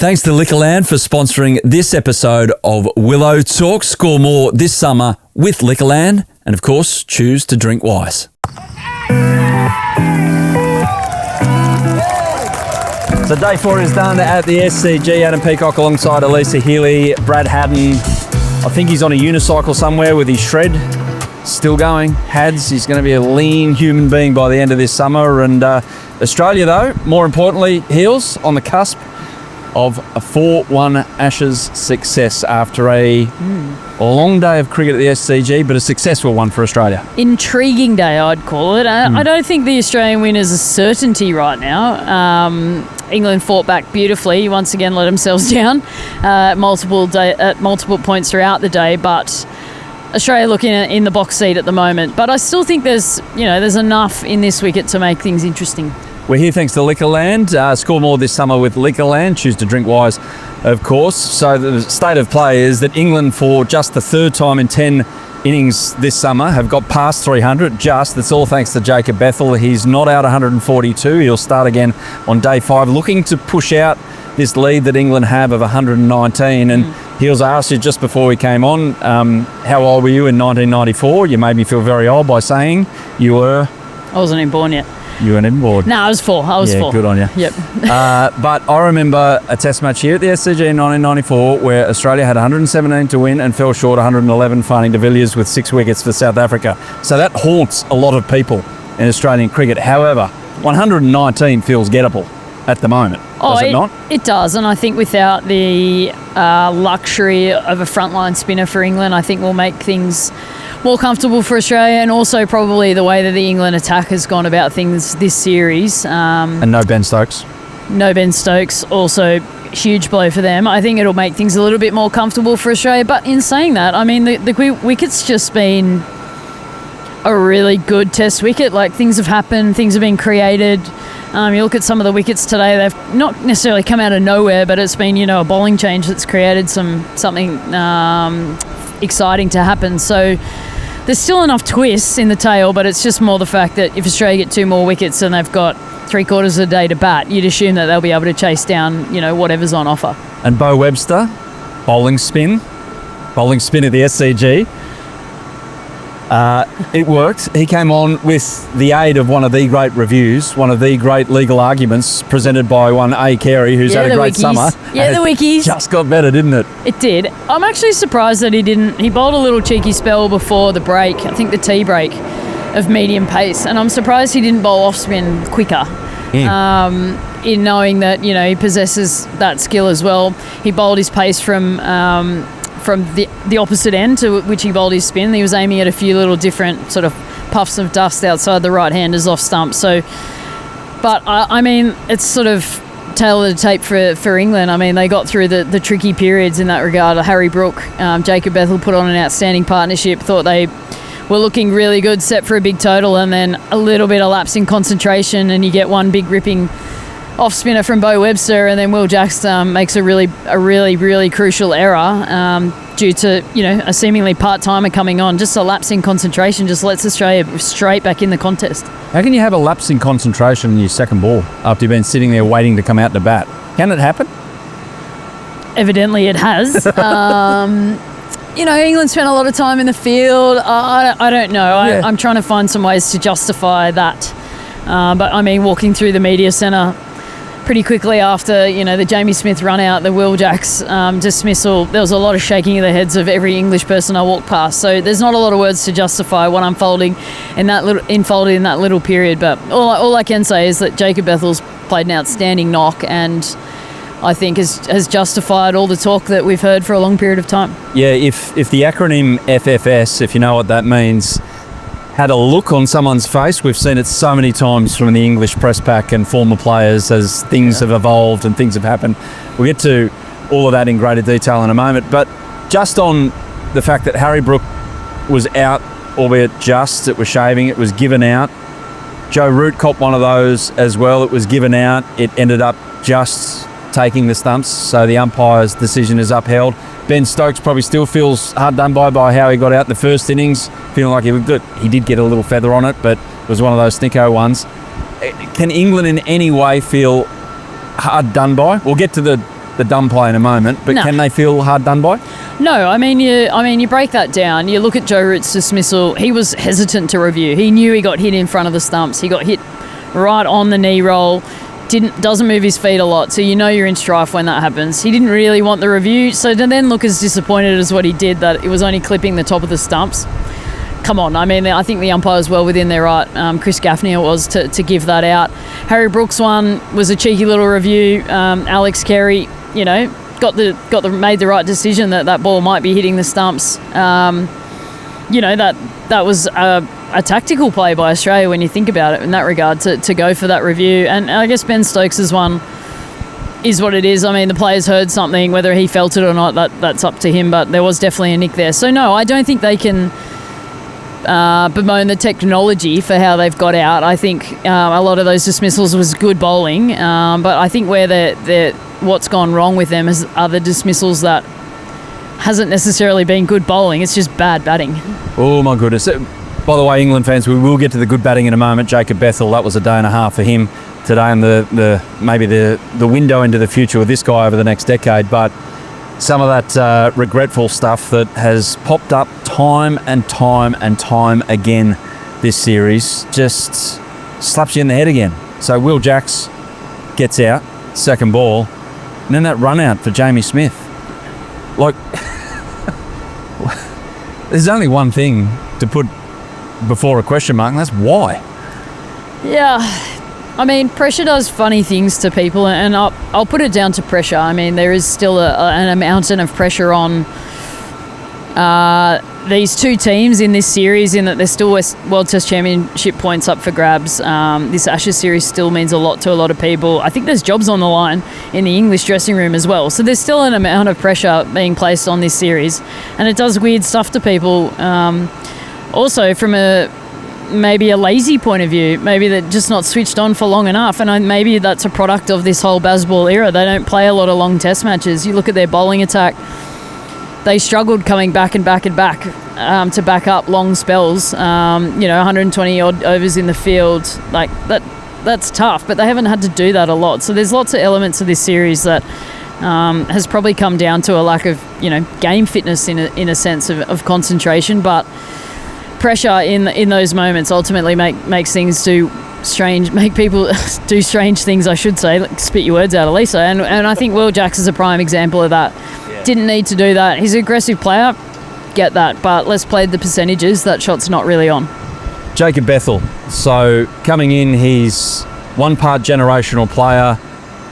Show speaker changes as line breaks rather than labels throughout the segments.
Thanks to Liquorland for sponsoring this episode of Willow Talk. Score more this summer with Liquorland, and of course, choose to drink wise. So day 4 is done at the SCG. Adam Peacock alongside Alyssa Healy, Brad Haddon. I think he's on a unicycle somewhere with his shred. Still going. Hads, he's going to be a lean human being by the end of this summer. And Australia, though, more importantly, Heels on the cusp of a 4-1 Ashes success after a long day of cricket at the SCG, but a successful one for Australia.
Intriguing day, I'd call it. I don't think the Australian win is a certainty right now. England fought back beautifully. Once again, let themselves down at multiple points throughout the day, but Australia looking in the box seat at the moment. But I still think there's enough in this wicket to make things interesting.
We're here thanks to Liquorland. Score more this summer with Liquorland. Choose to drink wise, of course. So the state of play is that England, for just the third time in 10 innings this summer, have got past 300. That's all thanks to Jacob Bethell. He's not out 142. He'll start again on day 5, looking to push out this lead that England have of 119. And Heels asked you just before we came on, how old were you in 1994? You made me feel very old by saying you were...
I wasn't even born yet.
You weren't even born?
No, I was 4.
Yeah, good on you.
Yep.
But I remember a test match here at the SCG in 1994 where Australia had 117 to win and fell short 111, finding de Villiers with 6 wickets for South Africa. So that haunts a lot of people in Australian cricket. However, 119 feels gettable at the moment, does it not?
It does, and I think without the luxury of a frontline spinner for England, I think will make things more comfortable for Australia, and also probably the way that the England attack has gone about things this series.
And no Ben Stokes.
No Ben Stokes, also huge blow for them. I think it'll make things a little bit more comfortable for Australia. But in saying that, I mean, the wicket's just been a really good test wicket. Like, things have happened, things have been created. You look at some of the wickets today, they've not necessarily come out of nowhere, but it's been, a bowling change that's created something exciting to happen. So there's still enough twists in the tail, but it's just more the fact that if Australia get 2 more wickets and they've got 3/4 of the day to bat, you'd assume that they'll be able to chase down, whatever's on offer.
And Beau Webster, bowling spin at the SCG. It worked. He came on with the aid of one of the great reviews, one of the great legal arguments presented by one A. Kerry, who's had a great summer.
Yeah, the wikis.
Just got better, didn't it?
It did. I'm actually surprised that he bowled a little cheeky spell before the break, I think the tea break, of medium pace, and I'm surprised he didn't bowl off spin quicker. In knowing that, he possesses that skill as well. He bowled his pace from the opposite end to which he bowled his spin. He was aiming at a few little different sort of puffs of dust outside the right-handers off stump. So, but I mean, it's sort of tail of the tape for England. I mean, they got through the tricky periods in that regard. Harry Brook, Jacob Bethell put on an outstanding partnership. Thought they were looking really good, set for a big total, and then a little bit of lapse in concentration, and you get one big ripping off spinner from Beau Webster, and then Will Jacks makes a really crucial error due to a seemingly part-timer coming on. Just a lapse in concentration just lets Australia straight back in the contest.
How can you have a lapse in concentration in your second ball after you've been sitting there waiting to come out to bat? Can it happen?
Evidently it has. England spent a lot of time in the field. I don't know. I'm trying to find some ways to justify that. But I mean, walking through the media centre pretty quickly after, the Jamie Smith run out, the Will Jacks dismissal, there was a lot of shaking of the heads of every English person I walked past. So there's not a lot of words to justify what unfolded in that little period. But all I can say is that Jacob Bethell's played an outstanding knock, and I think has justified all the talk that we've heard for a long period of time. Yeah, if the acronym FFS, if you know what that means, had a look on someone's face. We've seen it so many times from the English press pack and former players as things have evolved and things have happened. We'll get to all of that in greater detail in a moment. But just on the fact that Harry Brook was out, albeit just, it was shaving, it was given out. Joe Root copped one of those as well. It was given out. It ended up just taking the stumps, so the umpire's decision is upheld. Ben Stokes probably still feels hard done by how he got out in the first innings, feeling like he did get a little feather on it, but it was one of those snicko ones. Can England in any way feel hard done by? We'll get to the
the done play in a moment, but
No.
can they feel hard done by?
No, I mean you break that down. You look at Joe Root's dismissal. He was hesitant to review. He knew he got hit in front of the stumps. He got hit right on the knee roll. Doesn't move his feet a lot, so you know you're in strife when that happens. He didn't really want the review, so to then look as disappointed as what he did that it was only clipping the top of the stumps. Come on, I mean, I think the umpire was well within their right. Chris Gaffney was to give that out. Harry Brooks' one was a cheeky little review. Alex Carey, made the right decision that ball might be hitting the stumps. That was a tactical play by Australia when you think about it in that regard to go for that review. And I guess Ben Stokes' one is what it is. I mean, the players heard something, whether he felt it or not, that's up to him, but there was definitely a nick there. So no, I don't think they can bemoan the technology for how they've got out. I think a lot of those dismissals was good bowling, but I think where what's gone wrong with them is other dismissals that hasn't necessarily been good bowling. It's just bad batting.
Oh my goodness. By the way, England fans, we will get to the good batting in a moment. Jacob Bethell, that was a day and a half for him today, and maybe the window into the future with this guy over the next decade. But some of that regretful stuff that has popped up time and time and time again this series just slaps you in the head again. So Will Jacks gets out, second ball, and then that run out for Jamie Smith. Like, there's only one thing to put before a question mark, and that's why.
Yeah, I mean, pressure does funny things to people, and I'll put it down to pressure. I mean, there is still a mountain of pressure on these two teams in this series, in that there's still World Test Championship points up for grabs. This Ashes series still means a lot to a lot of people. I think there's jobs on the line in the English dressing room as well. So there's still an amount of pressure being placed on this series, and it does weird stuff to people. Also, from maybe a lazy point of view, maybe they're just not switched on for long enough, and maybe that's a product of this whole Bazball era. They don't play a lot of long test matches. You look at their bowling attack, they struggled coming back and back and back to back up long spells. 120 odd overs in the field, like that's tough, but they haven't had to do that a lot. So there's lots of elements of this series that has probably come down to a lack of game fitness in a sense of concentration, but pressure in those moments ultimately makes things make people do strange things, I should say. Like, spit your words out, Alyssa. And I think Will Jacks is a prime example of that. Yeah. Didn't need to do that. He's an aggressive player, get that, but let's play the percentages. That shot's not really on.
Jacob Bethell. So coming in, he's one part generational player,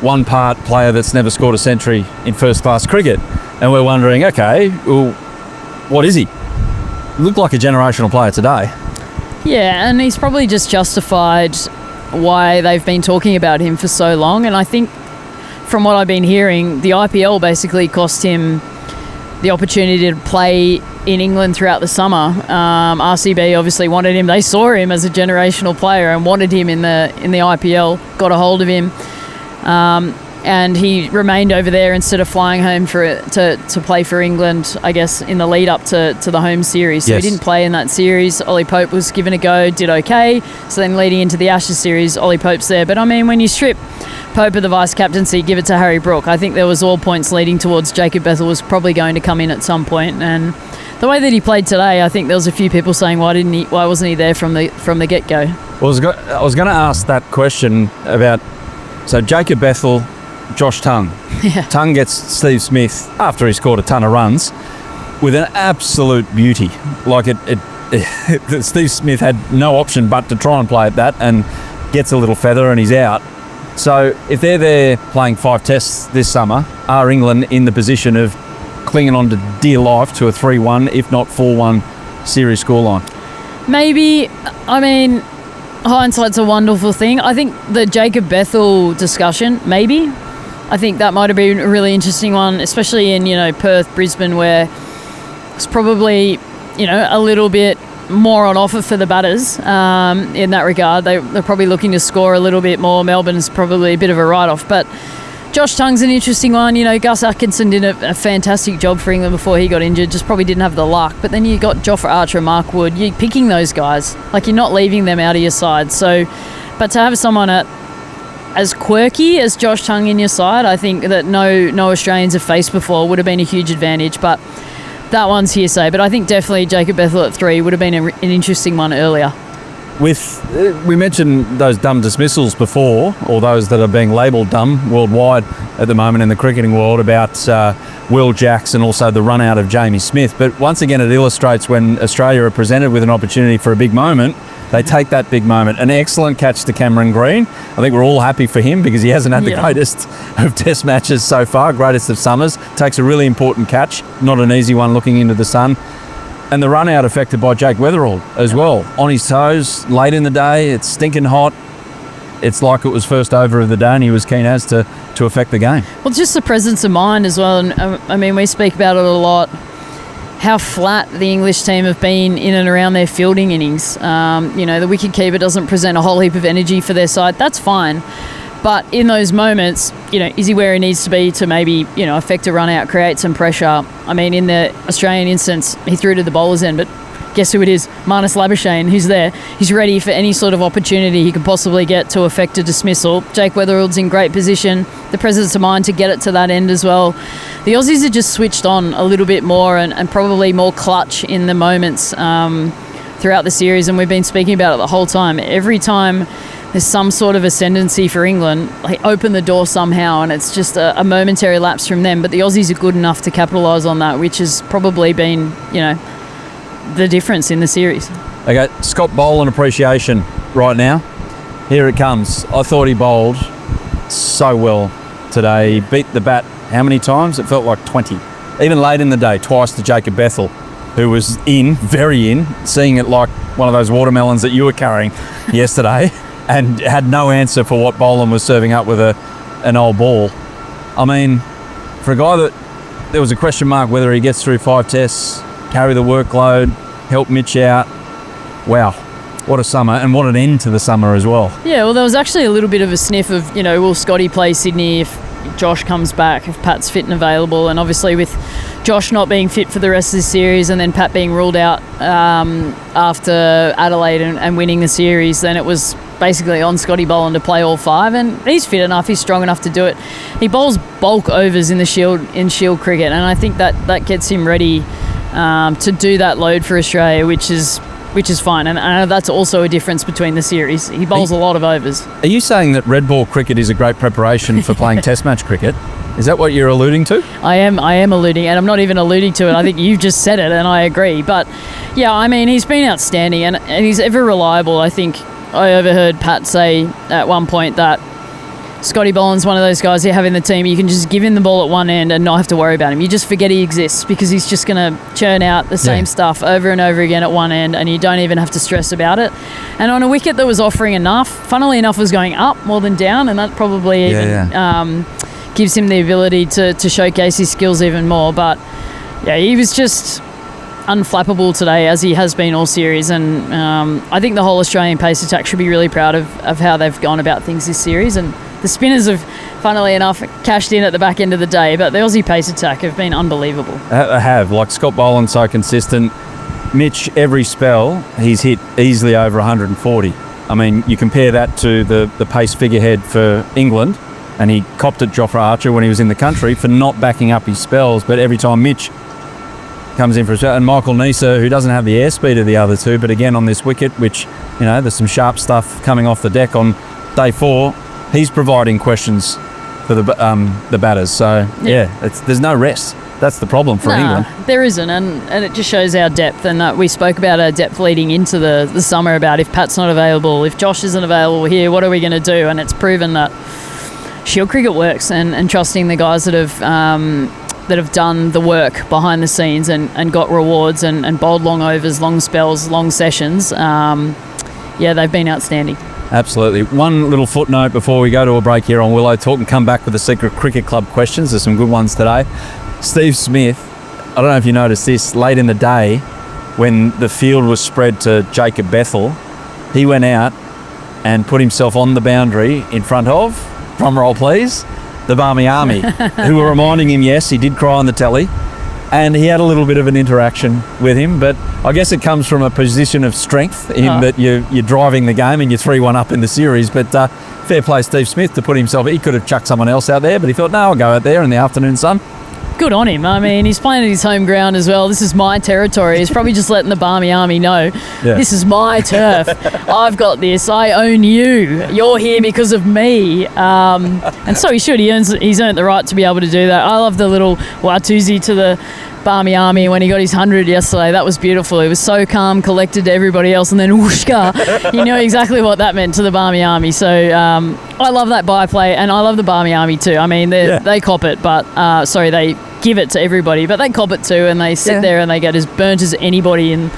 one part player that's never scored a century in first class cricket. And we're wondering, okay, well, what is he? Looked like a generational player today.
Yeah, and he's probably just justified why they've been talking about him for so long. And I think from what I've been hearing, the IPL basically cost him the opportunity to play in England throughout the summer. RCB obviously wanted him. They saw him as a generational player and wanted him in the IPL, got a hold of him. And he remained over there instead of flying home to play for England, I guess, in the lead up to the home series. So yes. He didn't play in that series. Ollie Pope was given a go, did okay. So then leading into the Ashes series, Ollie Pope's there. But I mean, when you strip Pope of the vice captaincy, give it to Harry Brook, I think there was all points leading towards Jacob Bethell was probably going to come in at some point. And the way that he played today, I think there was a few people saying, why wasn't he there from the get-go?
Well, I was going to ask that question about, so Jacob Bethell, Josh Tongue.
Yeah.
Tongue gets Steve Smith after he scored a ton of runs with an absolute beauty. Like Steve Smith had no option but to try and play at that, and gets a little feather and he's out. So if they're there playing 5 tests this summer, are England in the position of clinging on to dear life to a 3-1, if not 4-1 series scoreline? Maybe. I mean, hindsight's a wonderful thing. I think the Jacob Bethell discussion, maybe.
I think that might have been a really interesting one, especially in, Perth, Brisbane, where it's probably, a little bit more on offer for the batters in that regard. They're probably looking to score a little bit more. Melbourne's probably a bit of a write-off. But Josh Tongue's an interesting one. Gus Atkinson did a fantastic job for England before he got injured, just probably didn't have the luck. But then you got Jofra Archer, Mark Wood. You're picking those guys. Like, you're not leaving them out of your side. So, but to have someone at as quirky as Josh Tongue in your side, I think that no Australians have faced before would have been a huge advantage. But that one's hearsay. But I think definitely Jacob Bethell at 3 would have been an interesting one earlier.
We mentioned those dumb dismissals before, or those that are being labelled dumb worldwide at the moment in the cricketing world, about Will Jacks and also the run out of Jamie Smith. But once again, it illustrates when Australia are presented with an opportunity for a big moment, they take that big moment. An excellent catch to Cameron Green. I think we're all happy for him because he hasn't had the greatest of test matches so far, greatest of summers. Takes a really important catch, not an easy one looking into the sun. And the run out affected by Jake Weatherall as well. On his toes, late in the day, it's stinking hot. It's like it was first over of the day and he was keen as to affect the game.
Well, just the presence of mind as well. And I mean, we speak about it a lot, how flat the English team have been in and around their fielding innings. The wicketkeeper doesn't present a whole heap of energy for their side. That's fine. But in those moments, is he where he needs to be to maybe, affect a run out, create some pressure? I mean, in the Australian instance, he threw to the bowler's end, but guess who it is? Marnus Labuschagne, who's there. He's ready for any sort of opportunity he could possibly get to affect a dismissal. Jake Weatherall's in great position. The presence of mind to get it to that end as well. The Aussies are just switched on a little bit more and probably more clutch in the moments throughout the series, and we've been speaking about it the whole time. Every time there's some sort of ascendancy for England, they open the door somehow, and it's just a momentary lapse from them. But the Aussies are good enough to capitalise on that, which has probably been, the difference in the series.
Okay, Scott Boland appreciation right now. Here it comes. I thought he bowled so well today. He beat the bat how many times? It felt like 20. Even late in the day, twice to Jacob Bethell, who was very in, seeing it like one of those watermelons that you were carrying yesterday. And had no answer for what Boland was serving up with an old ball. I mean, for a guy that there was a question mark whether he gets through 5 tests, carry the workload, help Mitch out. Wow, what a summer, and what an end to the summer as well. Yeah,
well, there was actually a little bit of a sniff of, will Scotty play Sydney if Josh comes back, if Pat's fit and available? And obviously with Josh not being fit for the rest of the series and then Pat being ruled out after Adelaide and winning the series, then it was basically on Scotty Boland to play all 5, and he's fit enough, he's strong enough to do it. He bowls bulk overs in Shield cricket, and I think that gets him ready to do that load for Australia, which is fine, and that's also a difference between the series. He bowls a lot of overs.
Are you saying that red ball cricket is a great preparation for playing test match cricket? Is that what you're alluding to?
I am alluding, and I'm not even alluding to it. I think you've just said it, and I agree. But yeah, I mean, he's been outstanding, and he's ever reliable. I think I overheard Pat say at one point that Scotty Boland's one of those guys you have in the team. You can just give him the ball at one end and not have to worry about him. You just forget he exists because he's just going to churn out the same stuff over and over again at one end, and you don't even have to stress about it. And on a wicket that was offering enough, funnily enough, was going up more than down, and that probably even gives him the ability to showcase his skills even more. But yeah, he was just unflappable today, as he has been all series, and I think the whole Australian pace attack should be really proud of how they've gone about things this series. And the spinners have, funnily enough, cashed in at the back end of the day, but the Aussie pace attack have been unbelievable.
They have, like Scott Boland, so consistent. Mitch, every spell, he's hit easily over 140. I mean, you compare that to the pace figurehead for England, and he copped at Jofra Archer when he was in the country for not backing up his spells, but every time Mitch comes in for a spell, and Michael Nisa, who doesn't have the airspeed of the other two, but again on this wicket, which, there's some sharp stuff coming off the deck on day 4, he's providing questions for the batters. So, there's no rest. That's the problem for England.
There isn't, and it just shows our depth, and that we spoke about our depth leading into the summer about if Pat's not available, if Josh isn't available here, what are we going to do? And it's proven that Shield cricket works, and trusting the guys that have done the work behind the scenes and got rewards and bowled long overs, long spells, long sessions. They've been outstanding.
Absolutely. One little footnote before we go to a break here on Willow Talk and come back with the Secret Cricket Club questions. There's some good ones today. Steve Smith, I don't know if you noticed this, late in the day when the field was spread to Jacob Bethell, he went out and put himself on the boundary in front of, drum roll please, the Barmy Army, who were reminding him, yes, he did cry on the telly, and he had a little bit of an interaction with him, but I guess it comes from a position of strength in that you're driving the game and you're 3-1 up in the series. But fair play Steve Smith to put himself. He could have chucked someone else out there, but he thought, no, I'll go out there in the afternoon sun.
Good on him. I mean, he's playing at his home ground as well. This is my territory. He's probably just letting the Barmy Army know, this is my turf. I've got this. I own you. You're here because of me. And so he should. He's earned the right to be able to do that. I love the little Watusi to the Barmy Army when he got his 100 yesterday. That was beautiful. He was so calm, collected to everybody else, and then whooshka. You know exactly what that meant to the Barmy Army. So I love that byplay, and I love the Barmy Army too. I mean, they cop it, but they give it to everybody, but they cop it too, and they sit there and they get as burnt as anybody in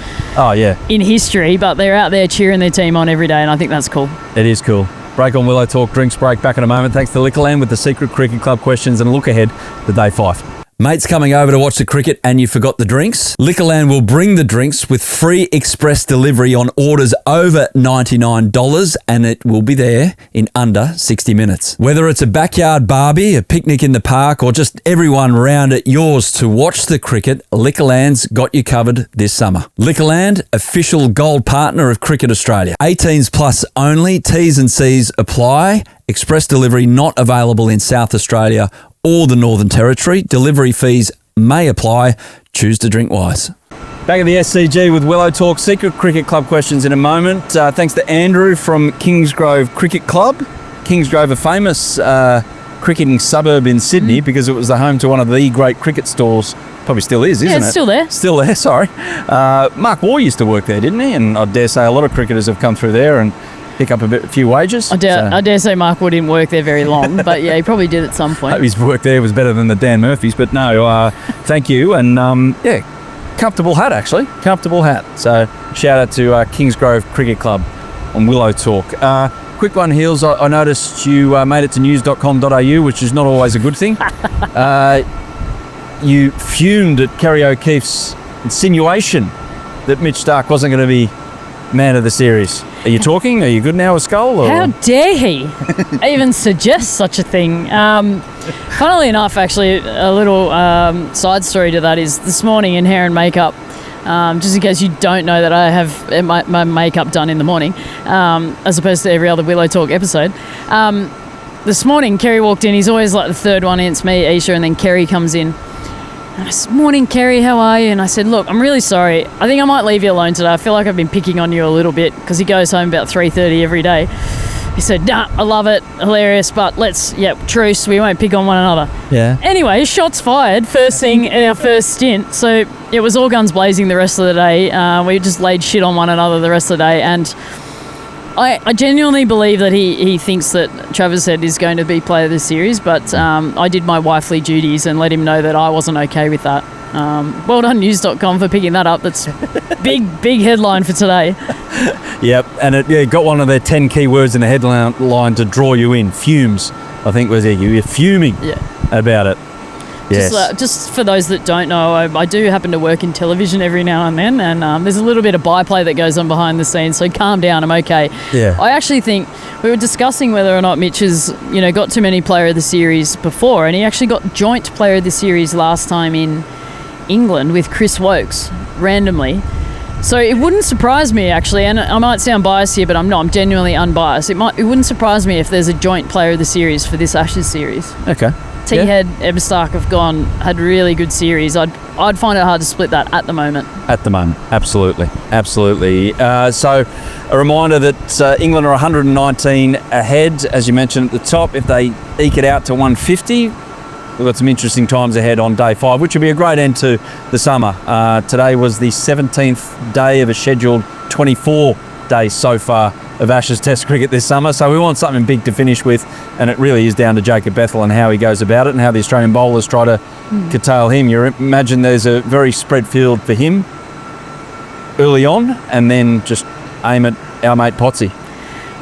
history, but they're out there cheering their team on every day, and I think that's cool.
It is cool. Break on Willow Talk, drinks break, back in a moment. Thanks to Liquorland with the Secret Cricket Club questions and a look ahead to day 5. Mates coming over to watch the cricket and you forgot the drinks? Liquorland will bring the drinks with free express delivery on orders over $99, and it will be there in under 60 minutes. Whether it's a backyard barbie, a picnic in the park, or just everyone round at yours to watch the cricket, Liquorland's got you covered this summer. Liquorland, official gold partner of Cricket Australia. 18s plus only, T's and C's apply. Express delivery not available in South Australia or the Northern Territory. Delivery fees may apply. Choose to drink wise. Back at the SCG with Willow Talk. Secret Cricket Club questions in a moment. Thanks to Andrew from Kingsgrove Cricket Club. Kingsgrove, a famous cricketing suburb in Sydney because it was the home to one of the great cricket stores. Probably still is, isn't it?
Yeah, it's still there.
Still there, sorry. Mark Waugh used to work there, didn't he? And I dare say a lot of cricketers have come through there and pick up a few wages.
I dare say Mark Waugh didn't work there very long, but yeah, he probably did at some point.
Hope his work there was better than the Dan Murphys, but no, thank you. And comfortable hat, actually. Comfortable hat. So shout out to Kingsgrove Cricket Club on Willow Talk. Quick one, Heels. I noticed you made it to news.com.au, which is not always a good thing. You fumed at Kerry O'Keeffe's insinuation that Mitch Starc wasn't going to be man of the series. Are you talking? Are you good now with Skull? Or?
How dare he even suggest such a thing? Funnily enough, actually, a little side story to that is this morning in hair and makeup, just in case you don't know that I have my makeup done in the morning, as opposed to every other Willow Talk episode. This morning, Kerry walked in. He's always like the third one in. It's me, Isha, and then Kerry comes in. And I said, morning, Kerry, how are you? And I said, look, I'm really sorry. I think I might leave you alone today. I feel like I've been picking on you a little bit because he goes home about 3:30 every day. He said, nah, I love it, hilarious, but truce, we won't pick on one another. Yeah. Anyway, shots fired, first thing in our first stint. So it was all guns blazing the rest of the day. We just laid shit on one another the rest of the day. And I genuinely believe that he thinks that Travis Head is going to be player of the series, but I did my wifely duties and let him know that I wasn't okay with that. Well done, news.com, for picking that up. That's big headline for today.
Yep, and it got one of their 10 key words in the headline to draw you in. Fumes, I think was it. You're fuming about it. Yes.
Just for those that don't know, I do happen to work in television every now and then, and there's a little bit of byplay that goes on behind the scenes, so calm down, I'm okay. Yeah. I actually think we were discussing whether or not Mitch has, got too many player of the series before, and he actually got joint player of the series last time in England with Chris Wokes, randomly. So it wouldn't surprise me, actually, and I might sound biased here, but I'm not. I'm genuinely unbiased. It wouldn't surprise me if there's a joint player of the series for this Ashes series.
Okay.
T-Head, Starc have had really good series. I'd find it hard to split that at the moment.
At the moment, absolutely. So a reminder that England are 119 ahead, as you mentioned at the top. If they eke it out to 150, we've got some interesting times ahead on day 5, which will be a great end to the summer. Today was the 17th day of a scheduled 24 days so far of Ashes Test cricket this summer, so we want something big to finish with, and it really is down to Jacob Bethell and how he goes about it and how the Australian bowlers try to curtail him. You imagine there's a very spread field for him early on, and then just aim at our mate Potsy.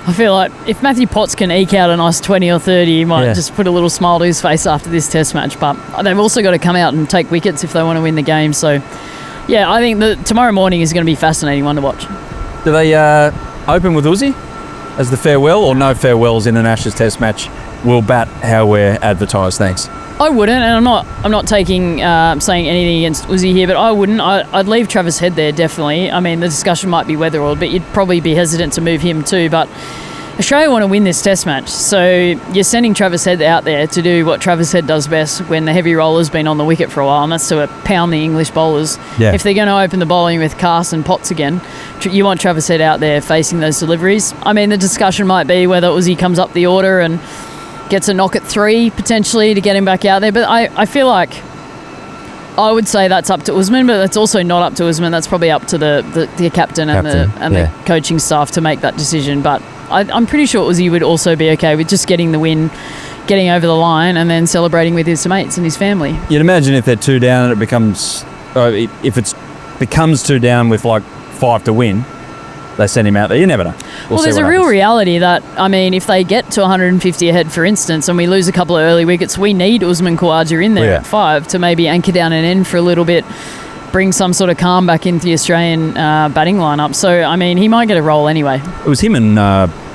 I feel like if Matthew Potts can eke out a nice 20 or 30, he might just put a little smile to his face after this Test match, but they've also got to come out and take wickets if they want to win the game. So yeah, I think that tomorrow morning is going to be a fascinating one to watch.
Do they open with Uzzy as the farewell, or no farewells in an Ashes Test match? We'll bat how we're advertised. Thanks.
I wouldn't, and I'm not taking saying anything against Uzzy here, but I wouldn't. I'd leave Travis Head there, definitely. I mean, the discussion might be Weatherald, but you'd probably be hesitant to move him too. But Australia want to win this test match, so you're sending Travis Head out there to do what Travis Head does best when the heavy roller's been on the wicket for a while, and that's to pound the English bowlers.
Yeah. If
they're going to open the bowling with Carson and Potts again, you want Travis Head out there facing those deliveries. I mean, the discussion might be whether Uzzy comes up the order and gets a knock at 3 potentially to get him back out there, but I feel like I would say that's up to Usman, but that's also not up to Usman. That's probably up to the captain and the coaching staff to make that decision. But I'm pretty sure Uzzy would also be okay with just getting the win, getting over the line, and then celebrating with his mates and his family.
You'd imagine if they're 2 down and it becomes 2 down with like 5 to win, they send him out there. You never know.
Well, there's a real reality that, I mean, if they get to 150 ahead, for instance, and we lose a couple of early wickets, we need Usman Khawaja in there at 5 to maybe anchor down an end for a little bit, bring some sort of calm back into the Australian batting lineup. So, I mean, he might get a role anyway.
It was him and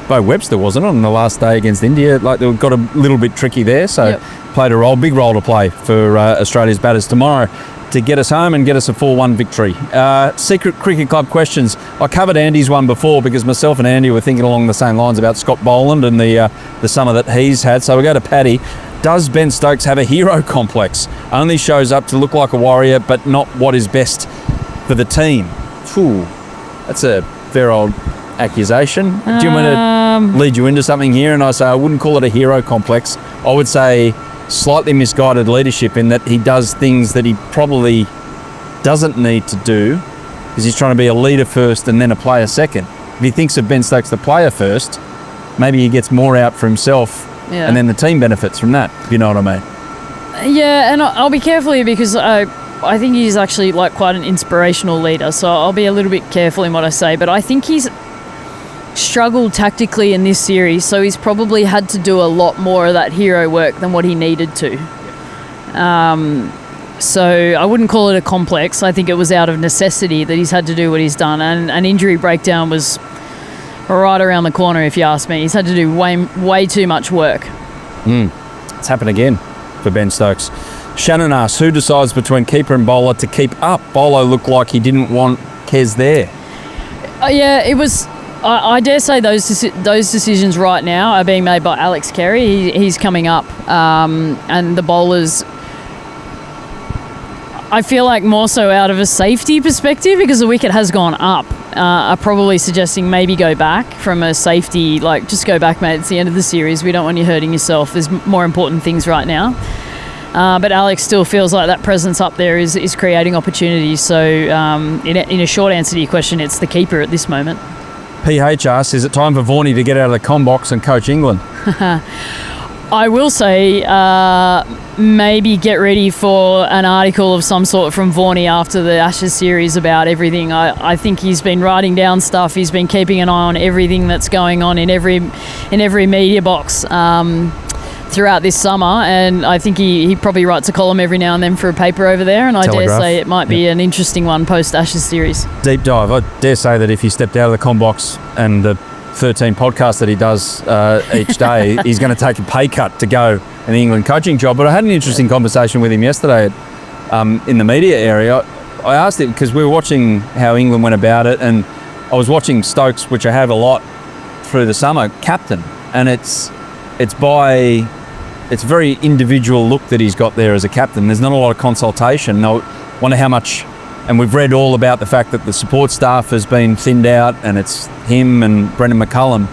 Beau Webster, wasn't it, on the last day against India? Like, they got a little bit tricky there, so played a role, big role to play for Australia's batters tomorrow to get us home and get us a 4-1 victory. Secret Cricket Club questions. I covered Andy's one before because myself and Andy were thinking along the same lines about Scott Boland and the summer that he's had. So we go to Paddy. Does Ben Stokes have a hero complex? Only shows up to look like a warrior, but not what is best for the team. Phew, that's a fair old accusation. Do you want to lead you into something here? And I say I wouldn't call it a hero complex. I would say slightly misguided leadership in that he does things that he probably doesn't need to do because he's trying to be a leader first and then a player second. If he thinks of Ben Stokes the player first, maybe he gets more out for himself and then the team benefits from that, if you know what I mean.
Yeah, and I'll be careful here because I think he's actually like quite an inspirational leader, so I'll be a little bit careful in what I say, but I think he's struggled tactically in this series, so he's probably had to do a lot more of that hero work than what he needed to. So I wouldn't call it a complex. I think it was out of necessity that he's had to do what he's done, and an injury breakdown was right around the corner, if you ask me. He's had to do way too much work.
It's happened again for Ben Stokes. Shannon asks, who decides between keeper and bowler to keep up? Bolo looked like he didn't want Kez there.
Yeah, it was... I dare say those decisions right now are being made by Alex Carey. He's coming up, and the bowlers, I feel like more so out of a safety perspective because the wicket has gone up, are probably suggesting maybe go back from a safety, like just go back, mate. It's the end of the series. We don't want you hurting yourself. There's more important things right now. But Alex still feels like that presence up there is creating opportunities. So in a short answer to your question, it's the keeper at this moment.
PH asks, is it time for Vaughanie to get out of the com box and coach England?
I will say maybe get ready for an article of some sort from Vaughanie after the Ashes series about everything. I think he's been writing down stuff. He's been keeping an eye on everything that's going on in every media box throughout this summer, and I think he probably writes a column every now and then for a paper over there, and I dare say it might be an interesting one post-Ashes series. Deep
dive. I dare say that if he stepped out of the com box and the 13 podcasts that he does each day, he's going to take a pay cut to go in the England coaching job. But I had an interesting conversation with him yesterday in the media area. I asked him, because we were watching how England went about it, and I was watching Stokes, which I have a lot through the summer, captain, and it's a very individual look that he's got there as a captain. There's not a lot of consultation. I wonder how much, and we've read all about the fact that the support staff has been thinned out and it's him and Brendan McCullum.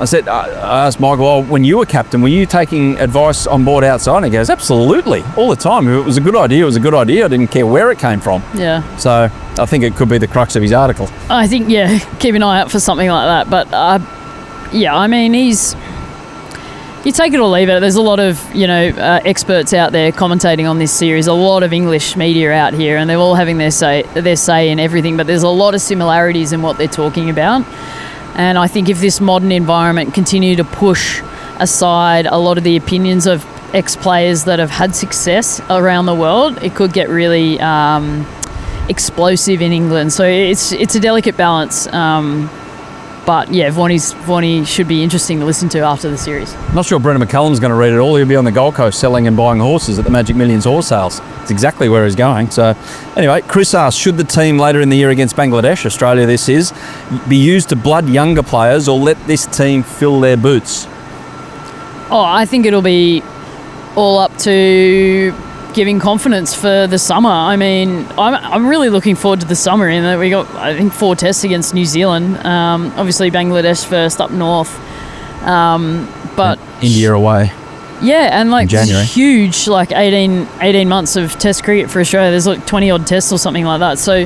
I asked Michael, well, when you were captain, were you taking advice on board outside? And he goes, absolutely, all the time. If it was a good idea, it was a good idea. I didn't care where it came from.
Yeah.
So I think it could be the crux of his article.
I think, keep an eye out for something like that. But, I mean, you take it or leave it. There's a lot of, experts out there commentating on this series, a lot of English media out here, and they're all having their say in everything, but there's a lot of similarities in what they're talking about. And I think if this modern environment continue to push aside a lot of the opinions of ex-players that have had success around the world, it could get really explosive in England. So it's a delicate balance. But yeah, Vaughnie should be interesting to listen to after the series.
Not sure Brendan McCullum's going to read it all. He'll be on the Gold Coast selling and buying horses at the Magic Millions horse sales. It's exactly where he's going. So anyway, Chris asks, should the team later in the year against Bangladesh, Australia this is, be used to blood younger players or let this team fill their boots?
Oh, I think it'll be all up to giving confidence for the summer. I mean, I'm really looking forward to the summer in that we got, I think, 4 tests against New Zealand. Obviously, Bangladesh first up north. But
India away.
Yeah, and like
January.
Huge, like 18 months of test cricket for Australia. There's like 20-odd tests or something like that. So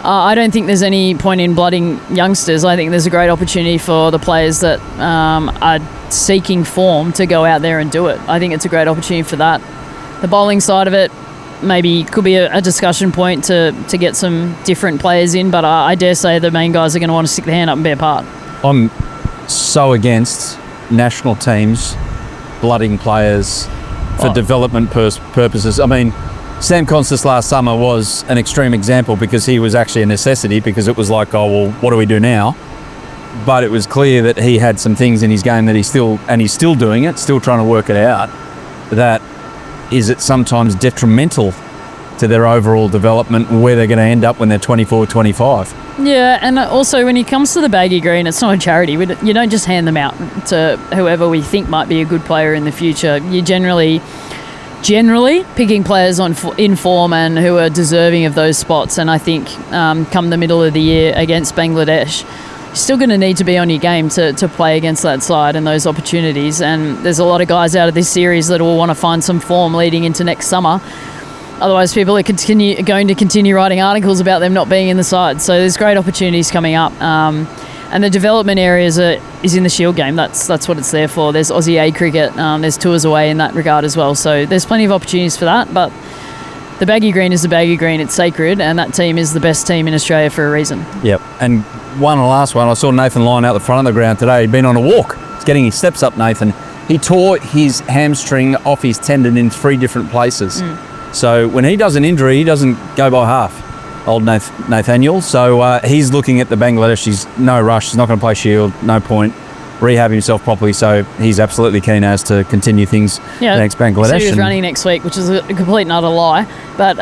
I don't think there's any point in blooding youngsters. I think there's a great opportunity for the players that are seeking form to go out there and do it. I think it's a great opportunity for that. The bowling side of it maybe could be a discussion point to get some different players in, but I dare say the main guys are going to want to stick their hand up and bear part.
I'm so against national teams blooding players for development purposes. I mean, Sam Constas last summer was an extreme example because he was actually a necessity, because it was like, oh, well, what do we do now? But it was clear that he had some things in his game that he's still doing it, still trying to work it out, that is it sometimes detrimental to their overall development and where they're going to end up when they're 24, 25.
Yeah, and also when it comes to the baggy green, it's not a charity. You don't just hand them out to whoever we think might be a good player in the future. You generally picking players in form and who are deserving of those spots. And I think come the middle of the year against Bangladesh, you're still going to need to be on your game to play against that side and those opportunities. And there's a lot of guys out of this series that will want to find some form leading into next summer. Otherwise, people are going to continue writing articles about them not being in the side. So there's great opportunities coming up. And the development areas is in the Shield game. That's what it's there for. There's Aussie A cricket. There's tours away in that regard as well. So there's plenty of opportunities for that. But the baggy green is the baggy green. It's sacred. And that team is the best team in Australia for a reason.
Yep. And last one, I saw Nathan Lyon out the front of the ground today. He'd been on a walk. He's getting his steps up, Nathan. He tore his hamstring off his tendon in 3 different places. So when he does an injury, he doesn't go by half, old Nathaniel. So he's looking at the Bangladesh. He's no rush. He's not going to play Shield. No point. Rehab himself properly. So he's absolutely keen as to continue things next Bangladesh.
So he was running next week, which is a complete and utter lie. But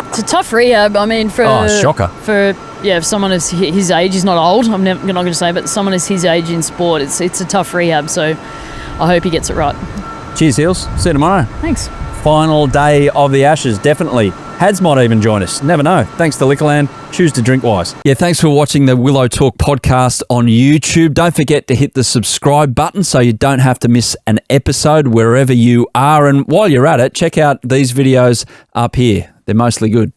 it's a tough rehab. I mean,
shocker.
For someone of his age, he's not old. I'm not going to say, but someone is his age in sport, it's a tough rehab. So I hope he gets it right.
Cheers, Heels. See you tomorrow.
Thanks.
Final day of the Ashes, definitely. Hads might even join us. Never know. Thanks to Liquorland. Choose to drink wise. Yeah, thanks for watching the Willow Talk podcast on YouTube. Don't forget to hit the subscribe button so you don't have to miss an episode wherever you are. And while you're at it, check out these videos up here. They're mostly good.